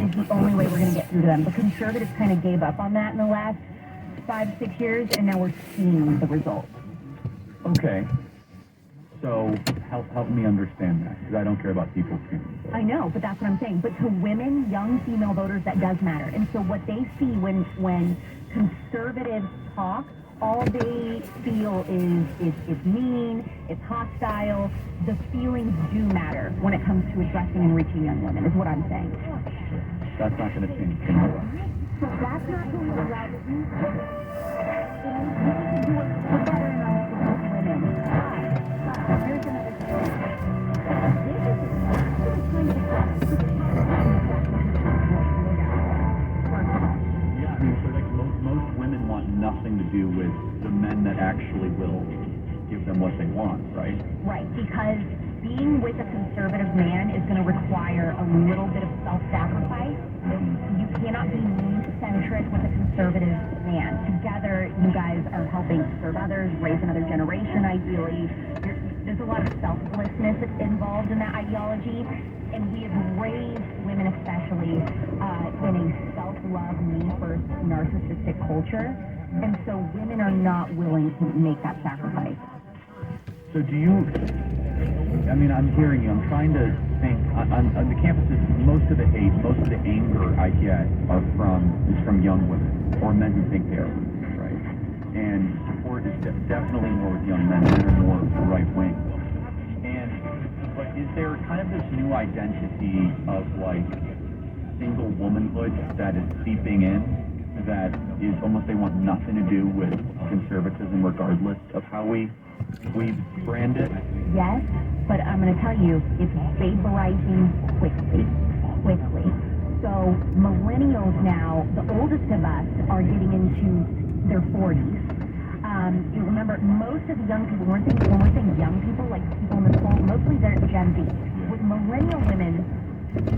is the only way we're going to get through to them. The conservatives kind of gave up on that in the last 5-6 years, and now we're seeing the results. Okay. So help me understand that, because I don't care about people's feelings. I know, but that's what I'm saying. But to women, young female voters, that does matter. And so what they see when conservatives talk, all they feel is mean, it's hostile. The feelings do matter when it comes to addressing and reaching young women, is what I'm saying. Sure. That's not going to change tomorrow. So that's not going to allow the youth to do it better in our women. But here's another thing. This is actually kind of Yeah, I mean, so like most women want nothing to do with the men that actually will give them what they want, right? Right, because being with a conservative man is going to require a little bit of self-sacrifice. You cannot be me-centric with a conservative man. Together, you guys are helping serve others, raise another generation, ideally. There's a lot of selflessness involved in that ideology, and we have raised women especially in a self-love, me-first, narcissistic culture, and so women are not willing to make that sacrifice. So do you, I mean, I'm hearing you, I'm trying to think, on the campuses, most of the hate, most of the anger I get is from young women, or men who think they're women, right? And support is definitely more with young men, men are more right-wing. But is there kind of this new identity of, like, single womanhood that is seeping in, that is almost, they want nothing to do with conservatism regardless of how we brand it? Yes, but I'm going to tell you, it's vaporizing quickly. So millennials now, the oldest of us, are getting into their 40s. You remember, most of the young people, when we're saying young people, like people in the school, mostly they're Gen Z. With millennial women,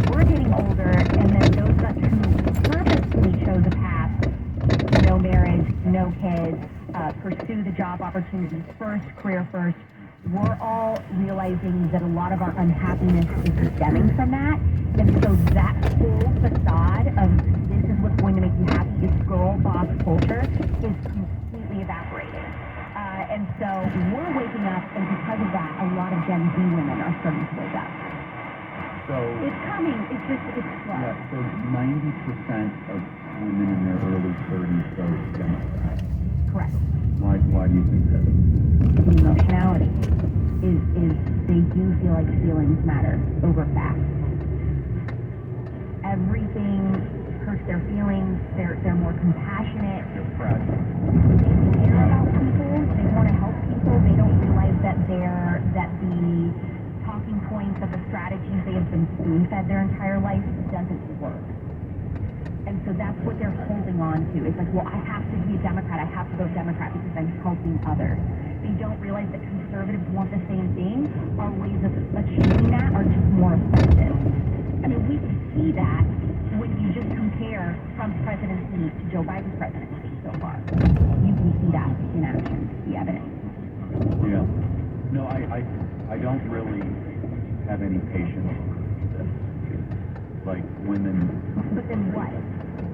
we're getting older, and then those of us who purposely chose a path, no marriage, no kids, pursue the job opportunities first, career first, we're all realizing that a lot of our unhappiness is stemming from that. And so that whole facade of this is what's going to make you happy, this girl boss culture, is completely evaporating. And so we're waking up, and because of that, a lot of Gen Z women are starting to wake up. So it's coming, it's slow. Yeah, so 90% of women in their early 30s vote Democrat. Correct. Why do you think that? The emotionality is they do feel like feelings matter over facts. Everything hurts their feelings. They're more compassionate. They're fragile. They care about people. They want to help people. They don't realize that the talking points of the strategies they have been spoon-fed their entire life doesn't work. And so that's what they're holding on to. It's like, well, I have to be a Democrat. I have to vote Democrat because I'm helping others. They don't realize that conservatives want the same thing. Our ways of achieving that are just more effective. I mean, we can see that when you just compare Trump's presidency to Joe Biden's presidency so far. You can see that in action, the evidence. Yeah. No, I don't really have any patience with this. Like women. But then what?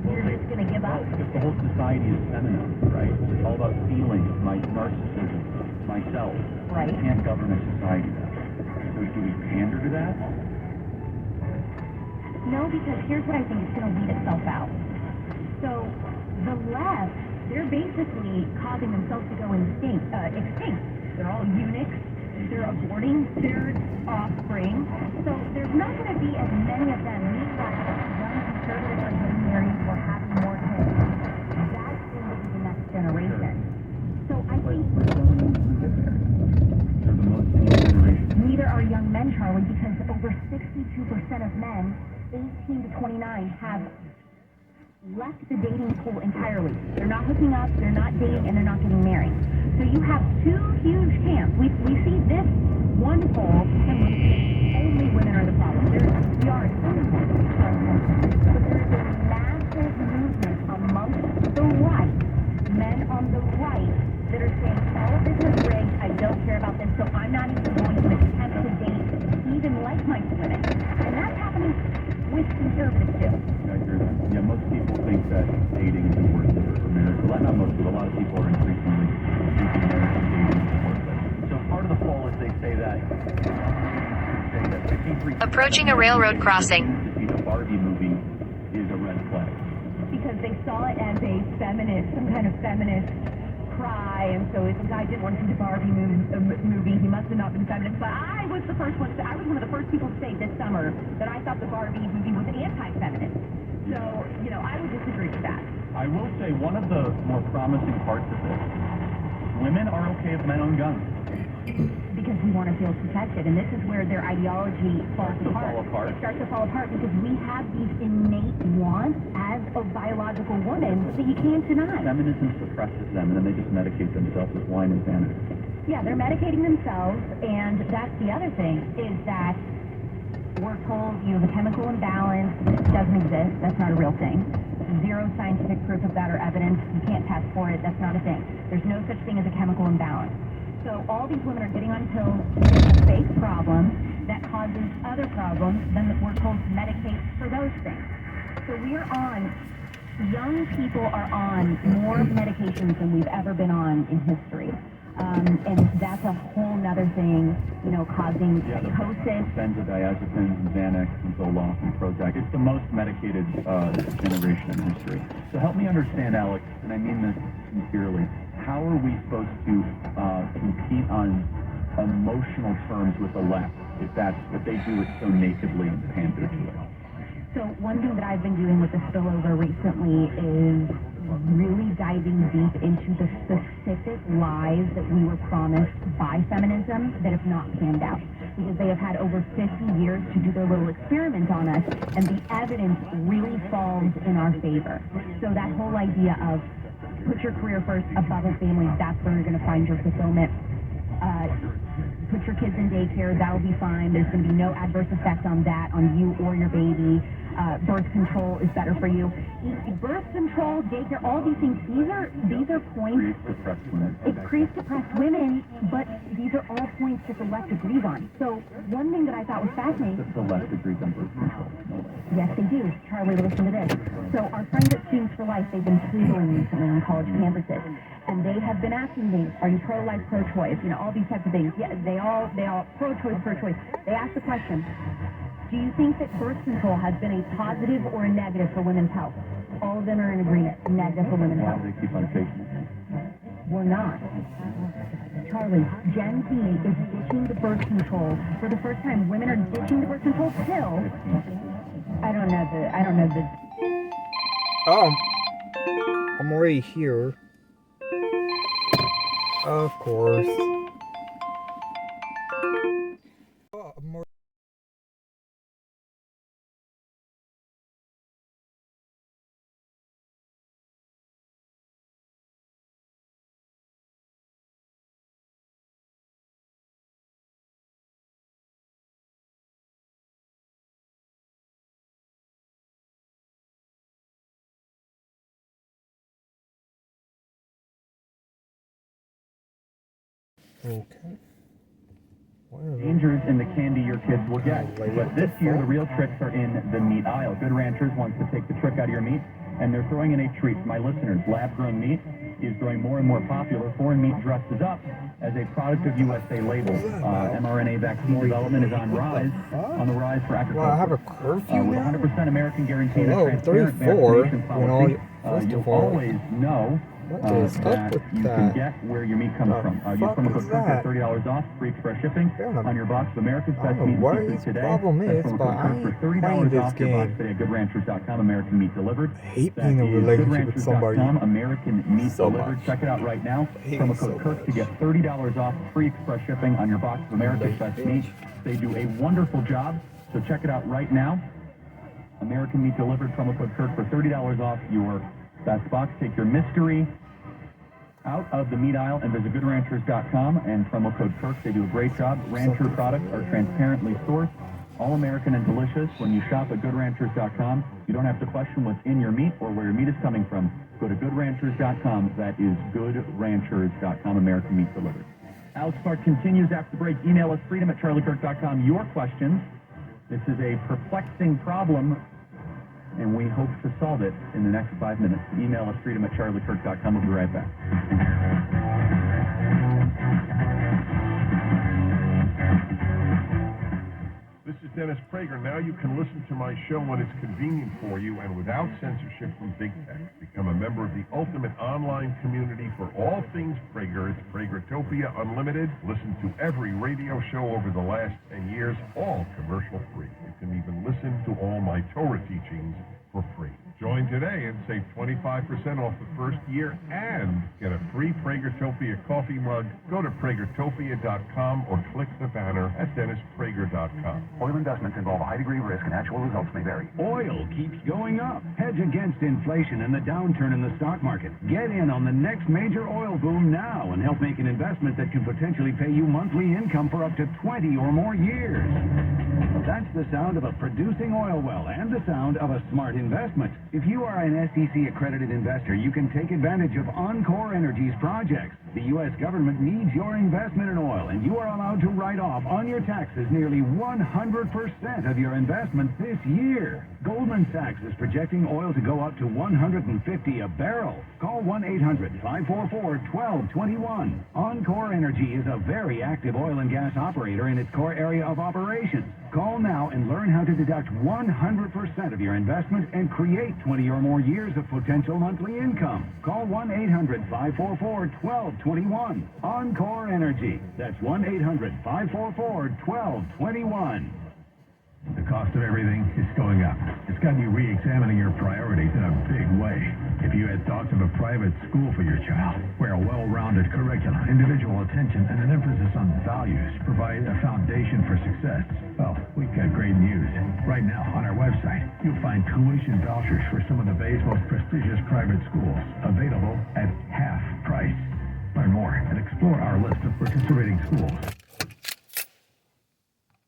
You're just going to give up? Because the whole society is feminine, right? It's all about feelings, my narcissism, myself. Right. You can't govern a society that way. So do we pander to that? No, because here's what I think is going to weed itself out. So the left, they're basically causing themselves to go extinct. They're all eunuchs. They're aborting their offspring. So there's not going to be as many of them. Meanwhile, young conservatives are getting married or having more kids. That's going to be the next generation. So I think they're the most senior generation. Neither are young men, Charlie, because over 62% of men 18 to 29 have left the dating pool entirely. They're not hooking up, they're not dating, and they're not getting married. So you have two huge camps. We see this one poll, and only women are the problem. We are assuming that, but there is a massive movement amongst the right, men on the right, that are saying all of this is rigged, I don't care about this, so I'm not even going to attempt to date even like-minded women. And that's happening with conservatives too. dating isn't worth it for marriage. Well, not most, but a lot of people are increasingly thinking American dating isn't worth it. So part of the poll is they say that 53% Approaching a railroad crossing. To see the Barbie movie is a red flag. Because they saw it as a feminist, some kind of feminist cry, and so if a guy didn't want to see the Barbie movie, he must have not been feminist. But I was one of the first people to say this summer that I thought the Barbie movie was anti-feminist. So, I would disagree with that. I will say one of the more promising parts of this, women are okay if men own guns. Because we want to feel protected, and this is where their ideology falls apart. It starts to fall apart because we have these innate wants as a biological woman that you can't deny. Feminism suppresses them, and then they just medicate themselves with wine and Xanax. Yeah, they're medicating themselves, and that's the other thing, is that we're told you have a chemical imbalance. It doesn't exist. That's not a real thing. Zero scientific proof of that or evidence. You can't test for it. That's not a thing. There's no such thing as a chemical imbalance. So all these women are getting on pills to get a fake problem that causes other problems, then we're told to medicate for those things. So young people are on more medications than we've ever been on in history. And that's a whole nother thing, causing psychosis. Benzodiazepines and Xanax and Zoloft and Prozac. It's the most medicated generation in history. So help me understand, Alex, and I mean this sincerely, how are we supposed to compete on emotional terms with the left if they do it so nakedly and pander to it? So one thing that I've been doing with the spillover recently is really diving deep into the specific lies that we were promised by feminism that have not panned out. Because they have had over 50 years to do their little experiment on us, and the evidence really falls in our favor. So that whole idea of put your career first above a family, that's where you're going to find your fulfillment. Put your kids in daycare, that'll be fine. There's going to be no adverse effect on that, on you or your baby. Birth control is better for you. Birth control, daycare, all these things, these are points. It creates depressed women, but these are all points that the left agrees on. So one thing that I thought was fascinating. The left agrees on birth control. Yes, they do. Charlie, listen to this. So our friends at Students for Life, they've been tutoring recently on college campuses. And they have been asking me, are you pro-life, pro-choice? All these types of things. Yeah, they all pro-choice, pro-choice. They ask the question, do you think that birth control has been a positive or a negative for women's health? All of them are in agreement. Negative for women's health. Why do they keep on taking it? We're not. Charlie, Gen Z is ditching the birth control. For the first time, women are ditching the birth control pill. I don't know the... I'm already here. Of course. Okay. Dangers in the candy your kids will get. But this year, the real tricks are in the meat aisle. Good Ranchers wants to take the trick out of your meat, and they're throwing in a treat for my listeners. Lab-grown meat is growing more and more popular. Foreign meat dresses up as a product of USA label. mRNA vaccine development is on the rise for agriculture. Well, I have a curfew with 100% American guaranteed now? and transparent 34, vaccination policy. first You'll of all, always know that you can get where your meat comes from. Use promo code KIRK for $30 off, free express shipping on your box of America's best meat and seafood today. Problem is, but I ain't for $30 off your box today at GoodRanchers.com. American meat delivered. I hate being in a relationship with somebody. American meat so delivered. much. Check it out right now. Promo code KIRK to get $30 off, free express shipping on your box of America's best meat. They do a wonderful job, so check it out right now. American meat delivered. Promo code KIRK for $30 off your best box. Take your mystery out of the meat aisle and visit GoodRanchers.com and promo code KIRK. They do a great job. Rancher products are transparently sourced, all American and delicious. When you shop at GoodRanchers.com, you don't have to question what's in your meat or where your meat is coming from. Go to GoodRanchers.com. That is GoodRanchers.com. American meat delivered. Alex Clark continues after the break. Email us freedom@charliekirk.com. Your questions. This is a perplexing problem and we hope to solve it in the next 5 minutes. Email us freedom@charliekirk.com. We'll be right back. This is Dennis Prager. Now you can listen to my show when it's convenient for you and without censorship from big tech. Become a member of the ultimate online community for all things Prager. It's Pragertopia Unlimited. Listen to every radio show over the last 10 years, all commercial free. You can even listen to all my Torah teachings for free. Join today and save 25% off the first year and get a free Pragertopia coffee mug. Go to Pragertopia.com or click the banner at DennisPrager.com. Oil investments involve a high degree of risk and actual results may vary. Oil keeps going up. Hedge against inflation and the downturn in the stock market. Get in on the next major oil boom now and help make an investment that can potentially pay you monthly income for up to 20 or more years. That's the sound of a producing oil well and the sound of a smart investment. If you are an SEC accredited investor, you can take advantage of Encore Energy's projects. The U.S. government needs your investment in oil, and you are allowed to write off on your taxes nearly 100% of your investment this year. Goldman Sachs is projecting oil to go up to $150 a barrel. Call 1-800-544-1221. Encore Energy is a very active oil and gas operator in its core area of operations. Call now and learn how to deduct 100% of your investment and create 20 or more years of potential monthly income. Call 1-800-544-1221. Encore Energy. That's 1-800-544-1221. The cost of everything is going up. It's got you re-examining your priorities in a big way. If you had thoughts of a private school for your child, where a well-rounded curriculum, individual attention, and an emphasis on values provide a foundation for success, well, we've got great news. Right now, on our website, you'll find tuition vouchers for some of the Bay's most prestigious private schools, available at half price. Learn more and explore our list of participating schools